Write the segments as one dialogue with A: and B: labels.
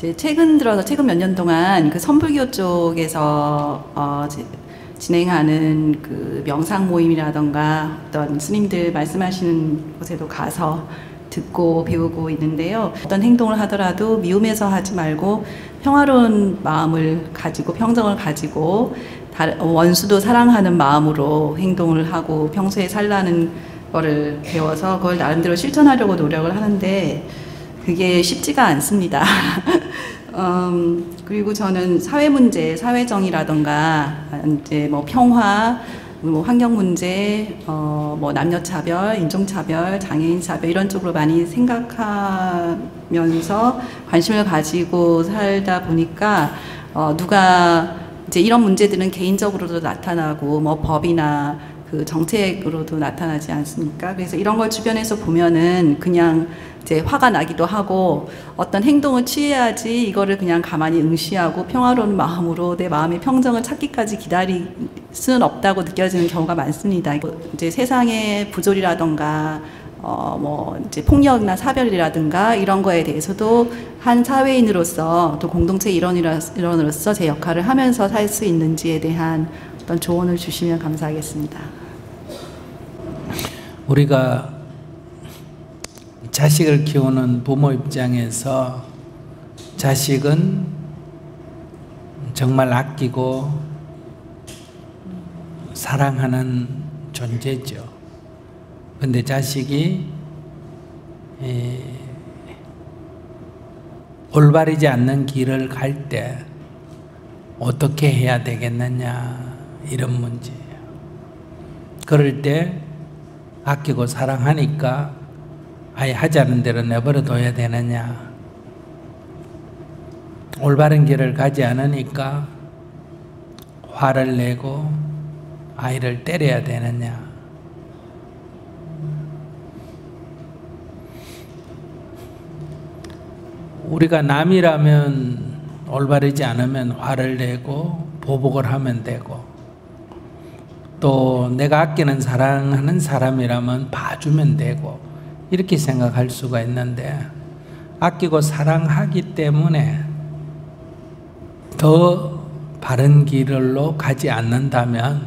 A: 이제 최근 들어서 최근 몇 년 동안 그 선불교 쪽에서 진행하는 그 명상 모임이라던가 어떤 스님들 말씀하시는 곳에도 가서 듣고 배우고 있는데요. 어떤 행동을 하더라도 미움에서 하지 말고 평화로운 마음을 가지고 평정을 가지고 원수도 사랑하는 마음으로 행동을 하고 평소에 살라는 거를 배워서 그걸 나름대로 실천하려고 노력을 하는데 그게 쉽지가 않습니다. 그리고 저는 사회 문제, 사회정의라던가 이제 뭐 평화, 뭐 환경 문제, 뭐 남녀 차별, 인종 차별, 장애인 차별 이런 쪽으로 많이 생각하면서 관심을 가지고 살다 보니까 누가 이제 이런 문제들은 개인적으로도 나타나고 뭐 법이나 그 정책으로도 나타나지 않습니까? 그래서 이런 걸 주변에서 보면은 그냥 이제 화가 나기도 하고 어떤 행동을 취해야지 이거를 그냥 가만히 응시하고 평화로운 마음으로 내 마음의 평정을 찾기까지 기다릴 수는 없다고 느껴지는 경우가 많습니다. 이제 세상의 부조리라던가 뭐 이제 폭력이나 사별이라든가 이런 거에 대해서도 한 사회인으로서 또 공동체 일원으로서 제 역할을 하면서 살 수 있는지에 대한 어떤 조언을 주시면 감사하겠습니다.
B: 우리가 자식을 키우는 부모 입장에서 자식은 정말 아끼고 사랑하는 존재죠. 근데 자식이 올바르지 않는 길을 갈 때 어떻게 해야 되겠느냐 이런 문제예요. 그럴 때 아끼고 사랑하니까 아예 하지 않은 대로 내버려 둬야 되느냐, 올바른 길을 가지 않으니까 화를 내고 아이를 때려야 되느냐. 우리가 남이라면 올바르지 않으면 화를 내고 보복을 하면 되고, 또 내가 아끼는 사랑하는 사람이라면 봐주면 되고 이렇게 생각할 수가 있는데, 아끼고 사랑하기 때문에 더 바른 길로 가지 않는다면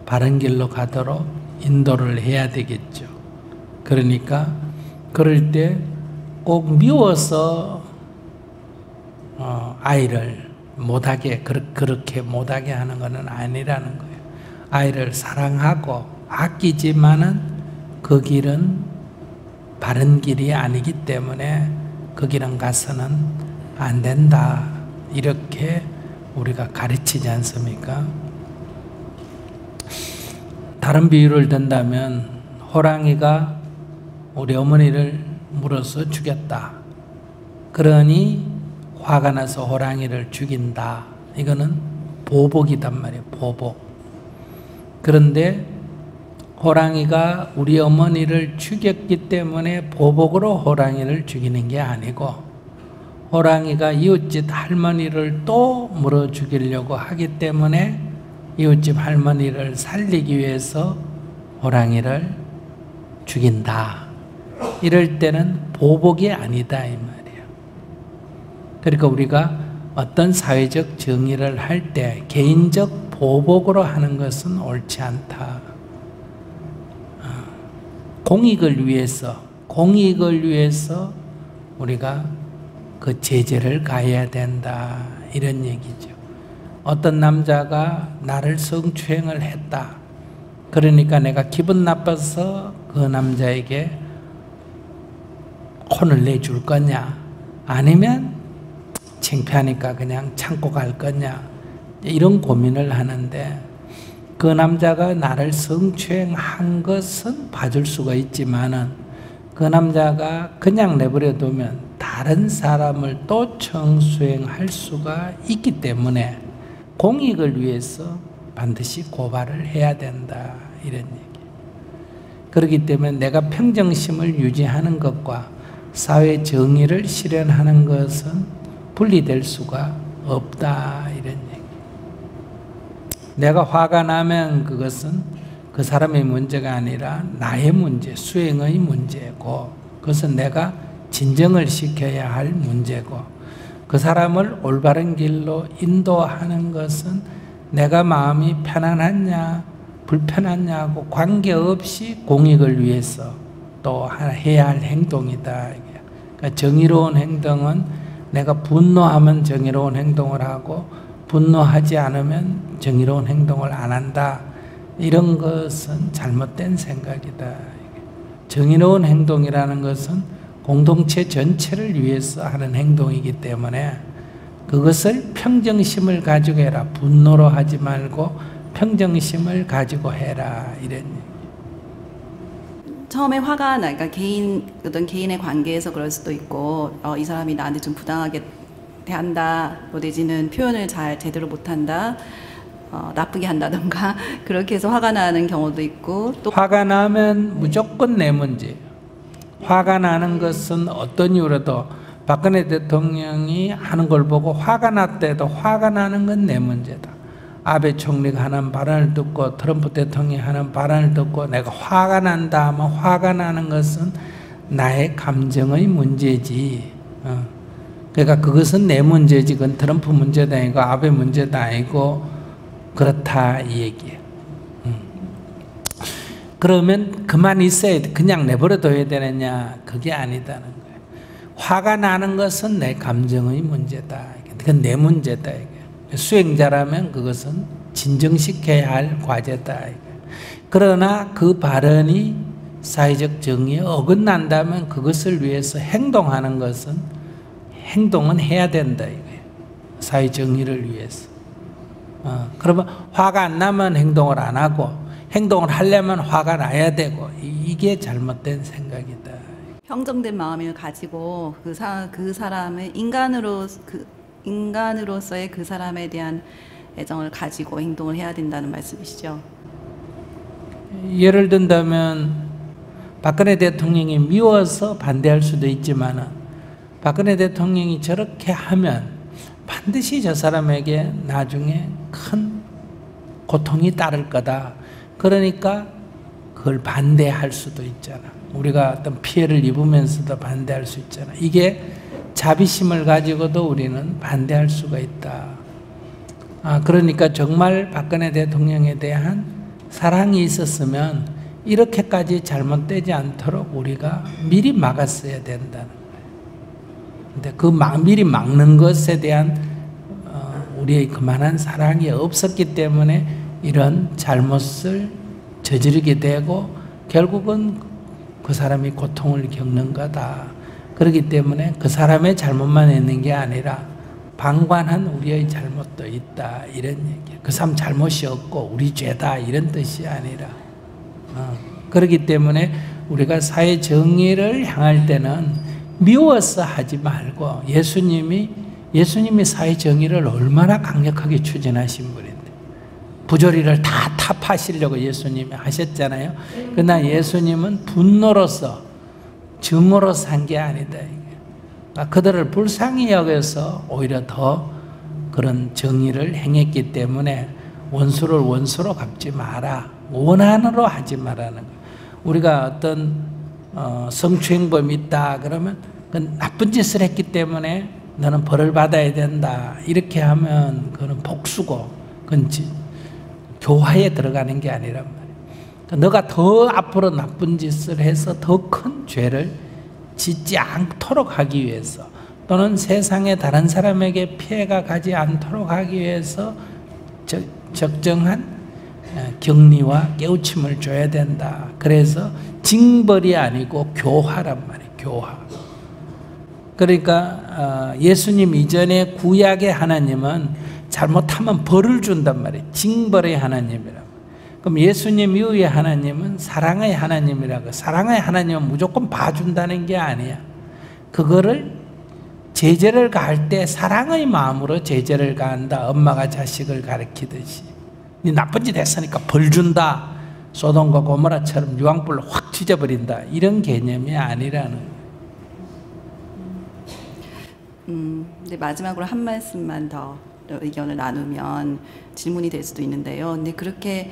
B: 바른 길로 가도록 인도를 해야 되겠죠. 그러니까 그럴 때 꼭 미워서 아이를 못하게, 그렇게 못하게 하는 것은 아니라는 거예요. 아이를 사랑하고 아끼지만은 그 길은 바른 길이 아니기 때문에 그 길은 가서는 안 된다, 이렇게 우리가 가르치지 않습니까? 다른 비유를 든다면 호랑이가 우리 어머니를 물어서 죽였다. 그러니 화가 나서 호랑이를 죽인다. 이거는 보복이단 말이에요. 보복. 그런데 호랑이가 우리 어머니를 죽였기 때문에 보복으로 호랑이를 죽이는 게 아니고, 호랑이가 이웃집 할머니를 또 물어 죽이려고 하기 때문에 이웃집 할머니를 살리기 위해서 호랑이를 죽인다. 이럴 때는 보복이 아니다 이 말이에요. 그러니까 우리가 어떤 사회적 정의를 할 때 개인적 보복으로 하는 것은 옳지 않다. 공익을 위해서 우리가 그 제재를 가해야 된다, 이런 얘기죠. 어떤 남자가 나를 성추행을 했다. 그러니까 내가 기분 나빠서 그 남자에게 혼을 내줄 거냐, 아니면 창피하니까 그냥 참고 갈 거냐, 이런 고민을 하는데, 그 남자가 나를 성추행한 것은 봐줄 수가 있지만은 그 남자가 그냥 내버려 두면 다른 사람을 또 성추행할 수가 있기 때문에 공익을 위해서 반드시 고발을 해야 된다, 이런 얘기. 그렇기 때문에 내가 평정심을 유지하는 것과 사회 정의를 실현하는 것은 분리될 수가 없다, 이런 얘기. 내가 화가 나면 그것은 그 사람의 문제가 아니라 나의 문제, 수행의 문제고, 그것은 내가 진정을 시켜야 할 문제고, 그 사람을 올바른 길로 인도하는 것은 내가 마음이 편안하냐 불편하냐고 관계없이 공익을 위해서 또 해야 할 행동이다. 그러니까 정의로운 행동은 내가 분노하면 정의로운 행동을 하고 분노하지 않으면 정의로운 행동을 안 한다. 이런 것은 잘못된 생각이다. 정의로운 행동이라는 것은 공동체 전체를 위해서 하는 행동이기 때문에 그것을 평정심을 가지고 해라. 분노로 하지 말고 평정심을 가지고 해라. 이런 얘기.
A: 처음에 화가 나, 그러니까 어떤 개인의 관계에서 그럴 수도 있고, 이 사람이 나한테 좀 부당하게 대한다, 뭐 내지는 표현을 제대로 못한다, 나쁘게 한다던가 그렇게 해서 화가 나는 경우도 있고, 또
B: 화가 나면 무조건 내 문제. 화가 나는 것은 어떤 이유로도 박근혜 대통령이 하는 걸 보고 화가 났대도 화가 나는 건 내 문제다. 아베 총리가 하는 발언을 듣고 트럼프 대통령이 하는 발언을 듣고 내가 화가 난다 하면 화가 나는 것은 나의 감정의 문제지. 그러니까 그것은 내 문제지. 그건 트럼프 문제도 아니고 아베 문제도 아니고 그렇다 이 얘기예요. 그러면 그만 있어야 돼. 그냥 내버려둬야 되느냐? 그게 아니다는 거예요. 화가 나는 것은 내 감정의 문제다. 그건 내 문제다. 수행자라면 그것은 진정시켜야 할 과제다. 그러나 그 발언이 사회적 정의에 어긋난다면 그것을 위해서 행동하는 것은 행동은 해야 된다. 사회 정의를 위해서. 그러면 화가 안 나면 행동을 안 하고 행동을 하려면 화가 나야 되고 이게 잘못된 생각이다.
A: 평정된 마음을 가지고 그 사람의 인간으로서의 그 사람에 대한 애정을 가지고 행동을 해야 된다는 말씀이시죠?
B: 예를 든다면 박근혜 대통령이 미워서 반대할 수도 있지만 박근혜 대통령이 저렇게 하면 반드시 저 사람에게 나중에 큰 고통이 따를 거다. 그러니까 그걸 반대할 수도 있잖아. 우리가 어떤 피해를 입으면서도 반대할 수 있잖아. 이게 자비심을 가지고도 우리는 반대할 수가 있다. 그러니까 정말 박근혜 대통령에 대한 사랑이 있었으면 이렇게까지 잘못되지 않도록 우리가 미리 막았어야 된다는 거예요. 근데 그 미리 막는 것에 대한 우리의 그만한 사랑이 없었기 때문에 이런 잘못을 저지르게 되고 결국은 그 사람이 고통을 겪는 거다. 그렇기 때문에 그 사람의 잘못만 있는 게 아니라 방관한 우리의 잘못도 있다. 이런 얘기예요. 그 사람 잘못이 없고 우리 죄다 이런 뜻이 아니라 그렇기 때문에 우리가 사회 정의를 향할 때는 미워서 하지 말고 예수님이 사회 정의를 얼마나 강력하게 추진하신 분인데 부조리를 다 타파하시려고 예수님이 하셨잖아요. 그러나 예수님은 분노로서 증오로서 한 게 아니다. 그들을 불쌍히 여겨서 오히려 더 그런 정의를 행했기 때문에 원수를 원수로 갚지 마라. 원한으로 하지 말라는 거예요. 우리가 어떤 성추행범이 있다 그러면 그 나쁜 짓을 했기 때문에 너는 벌을 받아야 된다. 이렇게 하면 그건 복수고 그건 교화에 들어가는 게 아니란 말이에요. 너가 더 앞으로 나쁜 짓을 해서 더 큰 죄를 짓지 않도록 하기 위해서 또는 세상에 다른 사람에게 피해가 가지 않도록 하기 위해서 적정한 격리와 깨우침을 줘야 된다. 그래서 징벌이 아니고 교화란 말이에요. 교화. 그러니까 예수님 이전에 구약의 하나님은 잘못하면 벌을 준단 말이에요. 징벌의 하나님이라고. 그럼 예수님 이후의 하나님은 사랑의 하나님이라고. 사랑의 하나님은 무조건 봐준다는 게 아니야. 그거를 제재를 가할 때 사랑의 마음으로 제재를 가한다. 엄마가 자식을 가르치듯이. 네 나쁜 짓 했으니까 벌 준다. 소돔과 고모라처럼 유황불로 확 찢어버린다. 이런 개념이 아니라는.
A: 네, 마지막으로 한 말씀만 더 의견을 나누면 질문이 될 수도 있는데요. 근데 그렇게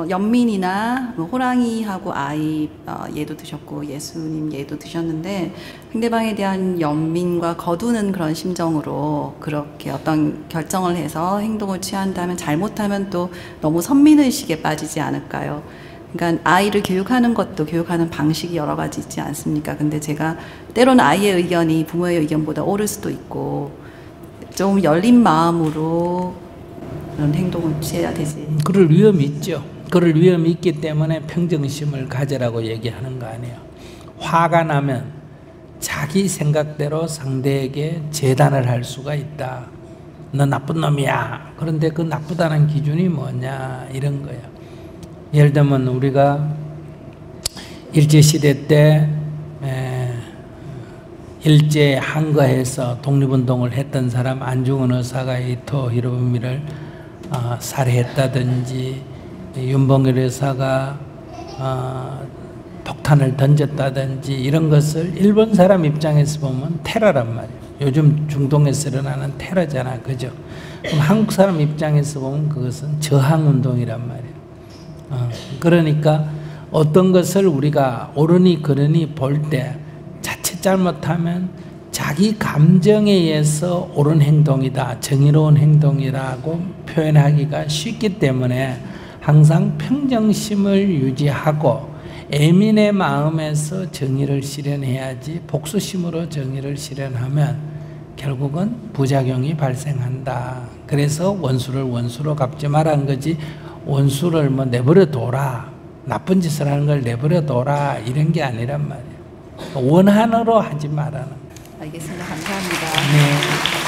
A: 연민이나 호랑이하고 아이 예도 드셨고 예수님 예도 드셨는데 상대방에 대한 연민과 거두는 그런 심정으로 그렇게 어떤 결정을 해서 행동을 취한다면 잘못하면 또 너무 선민의식에 빠지지 않을까요? 그러니까 아이를 교육하는 것도 교육하는 방식이 여러 가지 있지 않습니까? 근데 제가 때로는 아이의 의견이 부모의 의견보다 옳을 수도 있고 좀 열린 마음으로 그런 행동을 취해야 되지.
B: 그럴 위험이 있죠. 그럴 위험이 있기 때문에 평정심을 가지라고 얘기하는 거 아니에요. 화가 나면 자기 생각대로 상대에게 재단을 할 수가 있다. 너 나쁜 놈이야. 그런데 그 나쁘다는 기준이 뭐냐 이런 거예요. 예를 들면 우리가 일제시대 때 일제 항거해서 독립운동을 했던 사람 안중근 의사가 이토 히로부미를 살해했다든지 윤봉길 의사가 폭탄을 던졌다든지 이런 것을 일본 사람 입장에서 보면 테러란 말이에요. 요즘 중동에서 일어나는 테러잖아, 그죠? 그럼 한국 사람 입장에서 보면 그것은 저항운동이란 말이에요. 그러니까 어떤 것을 우리가 옳으니 그르니 볼 때 자칫 잘못하면 자기 감정에 의해서 옳은 행동이다, 정의로운 행동이라고 표현하기가 쉽기 때문에 항상 평정심을 유지하고 애민의 마음에서 정의를 실현해야지 복수심으로 정의를 실현하면 결국은 부작용이 발생한다. 그래서 원수를 원수로 갚지 말라는 거지 원수를 뭐 내버려 둬라, 나쁜 짓을 하는 걸 내버려 둬라 이런 게 아니란 말이에요. 원한으로 하지 말라는.
A: 알겠습니다. 감사합니다.
B: 네.